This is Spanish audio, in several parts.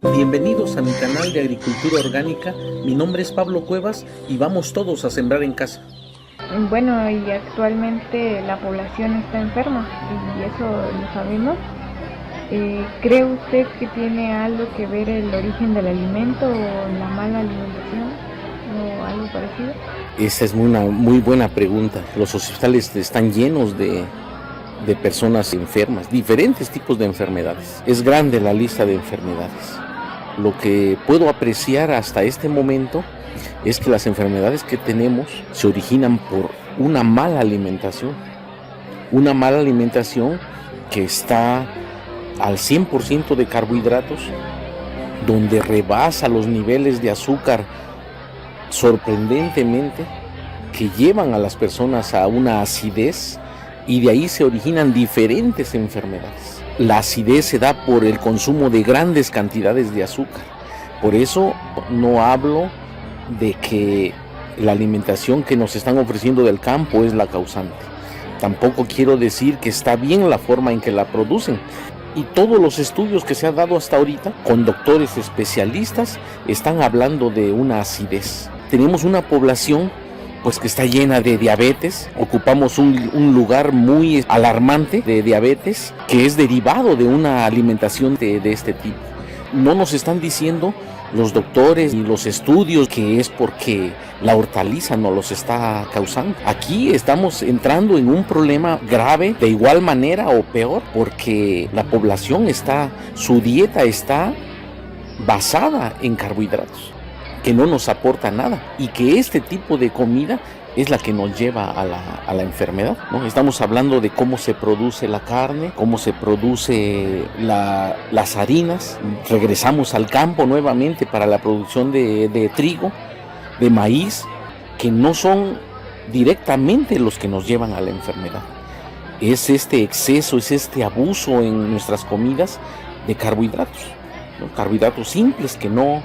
Bienvenidos a mi canal de Agricultura Orgánica. Mi nombre es Pablo Cuevas y vamos todos a sembrar en casa. Bueno, y actualmente la población está enferma y eso lo sabemos. ¿Cree usted que tiene algo que ver el origen del alimento o la mala alimentación o algo parecido? Esa es una muy buena pregunta. Los hospitales están llenos de personas enfermas, diferentes tipos de enfermedades. Es grande la lista de enfermedades. Lo que puedo apreciar hasta este momento es que las enfermedades que tenemos se originan por una mala alimentación. Una mala alimentación que está al 100% de carbohidratos, donde rebasa los niveles de azúcar sorprendentemente, que llevan a las personas a una acidez, y de ahí se originan diferentes enfermedades. La acidez se da por el consumo de grandes cantidades de azúcar. Por eso no hablo de que la alimentación que nos están ofreciendo del campo es la causante. Tampoco quiero decir que está bien la forma en que la producen. Y todos los estudios que se han dado hasta ahorita con doctores especialistas están hablando de una acidez. Tenemos una población pues que está llena de diabetes. Ocupamos un lugar muy alarmante de diabetes que es derivado de una alimentación de este tipo. No nos están diciendo los doctores y los estudios que es porque la hortaliza no los está causando. Aquí estamos entrando en un problema grave de igual manera o peor, porque la población su dieta está basada en carbohidratos, que no nos aporta nada, y que este tipo de comida es la que nos lleva a la enfermedad, ¿no? Estamos hablando de cómo se produce la carne, cómo se produce las harinas. Regresamos al campo nuevamente para la producción de trigo, de maíz, que no son directamente los que nos llevan a la enfermedad. Es este exceso, es este abuso en nuestras comidas de carbohidratos, ¿no? Carbohidratos simples que no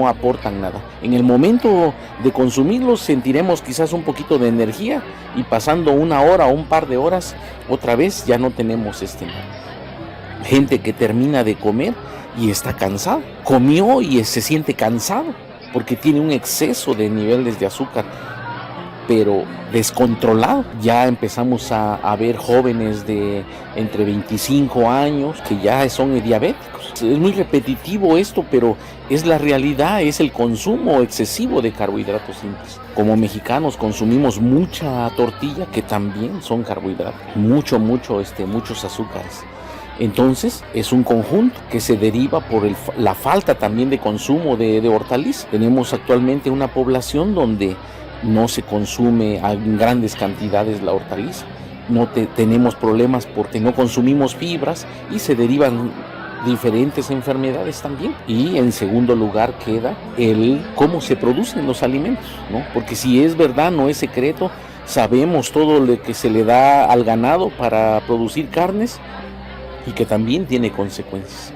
aportan nada. En el momento de consumirlos sentiremos quizás un poquito de energía, y pasando una hora o un par de horas otra vez ya no tenemos gente que termina de comer y está cansado. Comió y se siente cansado porque tiene un exceso de niveles de azúcar, pero descontrolado. Ya empezamos a ver jóvenes de entre 25 años que ya son diabéticos. Es muy repetitivo esto, pero es la realidad, es el consumo excesivo de carbohidratos simples. Como mexicanos consumimos mucha tortilla, que también son carbohidratos, muchos azúcares. Entonces es un conjunto que se deriva por la falta también de consumo de hortalizas. Tenemos actualmente una población donde no se consume en grandes cantidades la hortaliza. Tenemos problemas porque no consumimos fibras y se derivan diferentes enfermedades también. Y en segundo lugar queda cómo se producen los alimentos, ¿no? Porque si es verdad, no es secreto, sabemos todo lo que se le da al ganado para producir carnes, y que también tiene consecuencias,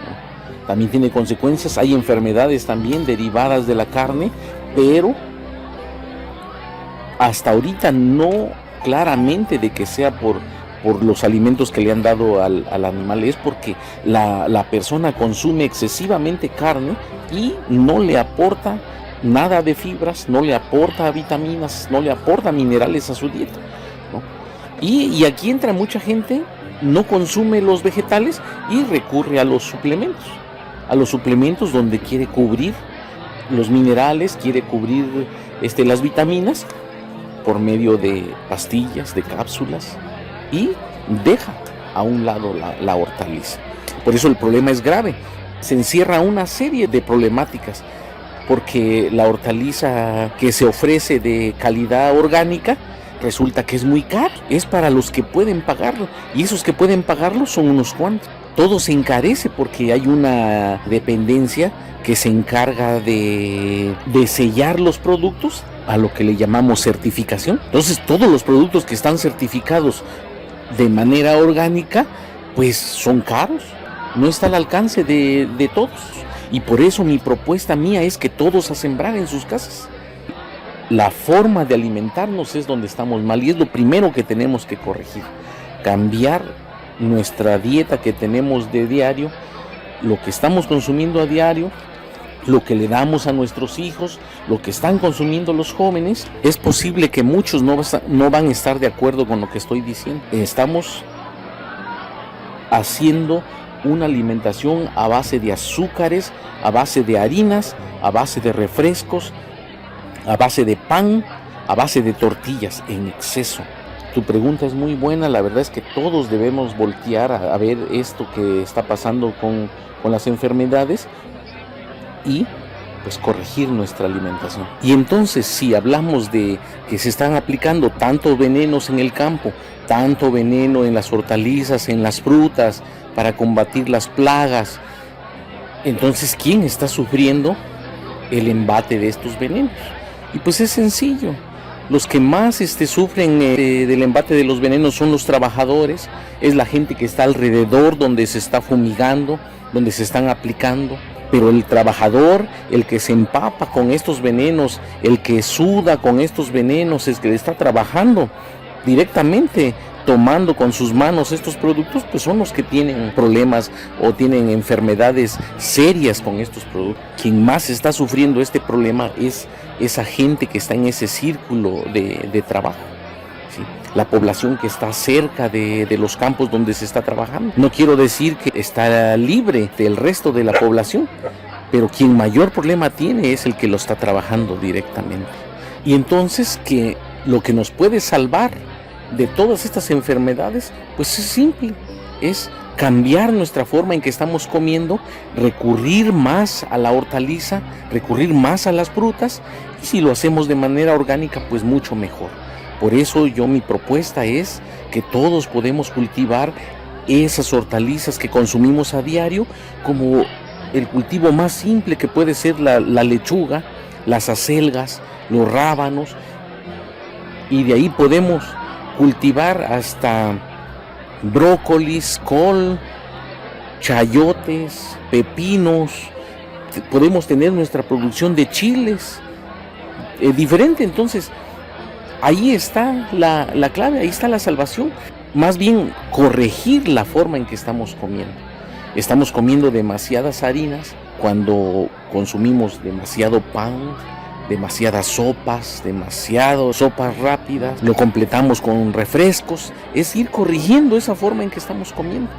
¿no? También tiene consecuencias, hay enfermedades también derivadas de la carne, pero hasta ahorita no claramente de que sea por los alimentos que le han dado al animal. Es porque la persona consume excesivamente carne y no le aporta nada de fibras, no le aporta vitaminas, no le aporta minerales a su dieta, ¿no? Y aquí entra mucha gente, no consume los vegetales y recurre a los suplementos donde quiere cubrir los minerales, quiere cubrir las vitaminas por medio de pastillas, de cápsulas, y deja a un lado la hortaliza. Por eso el problema es grave. Se encierra una serie de problemáticas, porque la hortaliza que se ofrece de calidad orgánica resulta que es muy caro. Es para los que pueden pagarlo, y esos que pueden pagarlo son unos cuantos. Todo se encarece porque hay una dependencia que se encarga de sellar los productos, a lo que le llamamos certificación. Entonces todos los productos que están certificados de manera orgánica pues son caros, no está al alcance de todos, y por eso mi propuesta mía es que todos a sembrar en sus casas. La forma de alimentarnos es donde estamos mal, y es lo primero que tenemos que corregir. Cambiar nuestra dieta que tenemos de diario lo que estamos consumiendo a diario, lo que le damos a nuestros hijos, lo que están consumiendo los jóvenes, es posible que muchos no van a estar de acuerdo con lo que estoy diciendo. Estamos haciendo una alimentación a base de azúcares, a base de harinas, a base de refrescos, a base de pan, a base de tortillas en exceso. Tu pregunta es muy buena, la verdad es que todos debemos voltear a ver esto que está pasando con las enfermedades y pues corregir nuestra alimentación. Y entonces, si hablamos de que se están aplicando tantos venenos en el campo, tanto veneno en las hortalizas, en las frutas, para combatir las plagas, entonces, ¿quién está sufriendo el embate de estos venenos? Y pues es sencillo. Los que más sufren del embate de los venenos son los trabajadores, es la gente que está alrededor donde se está fumigando, donde se están aplicando. Pero el trabajador, el que se empapa con estos venenos, el que suda con estos venenos, es que está trabajando directamente, tomando con sus manos estos productos, pues son los que tienen problemas o tienen enfermedades serias con estos productos. Quien más está sufriendo este problema es esa gente que está en ese círculo de trabajo. ¿Sí? La población que está cerca de los campos donde se está trabajando. No quiero decir que está libre del resto de la población, pero quien mayor problema tiene es el que lo está trabajando directamente. Y entonces que lo que nos puede salvar de todas estas enfermedades, pues es simple, es cambiar nuestra forma en que estamos comiendo, recurrir más a la hortaliza, recurrir más a las frutas, y si lo hacemos de manera orgánica, pues mucho mejor. Por eso mi propuesta es que todos podemos cultivar esas hortalizas que consumimos a diario, como el cultivo más simple que puede ser la lechuga, las acelgas, los rábanos, y de ahí podemos cultivar hasta brócolis, col, chayotes, pepinos. Podemos tener nuestra producción de chiles diferente. Entonces ahí está la clave, ahí está la salvación. Más bien corregir la forma en que estamos comiendo. Estamos comiendo demasiadas harinas cuando consumimos demasiado pan, demasiadas sopas rápidas, lo completamos con refrescos. Es ir corrigiendo esa forma en que estamos comiendo.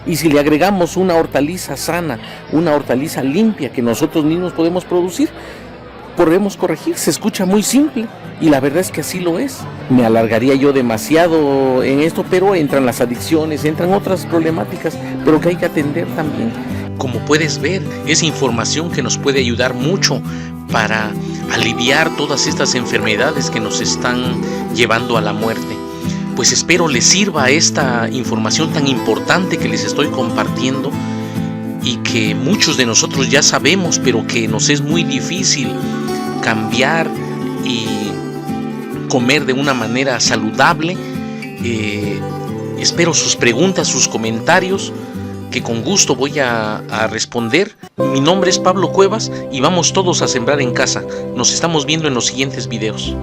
Y si le agregamos una hortaliza sana, una hortaliza limpia que nosotros mismos podemos producir, podemos corregir. Se escucha muy simple y la verdad es que así lo es. Me alargaría yo demasiado en esto, pero entran las adicciones, entran otras problemáticas, pero que hay que atender también. Como puedes ver, es información que nos puede ayudar mucho para aliviar todas estas enfermedades que nos están llevando a la muerte. Pues espero les sirva esta información tan importante que les estoy compartiendo y que muchos de nosotros ya sabemos, pero que nos es muy difícil cambiar y comer de una manera saludable. Espero sus preguntas, sus comentarios, que con gusto voy a responder. Mi nombre es Pablo Cuevas y vamos todos a sembrar en casa. Nos estamos viendo en los siguientes videos.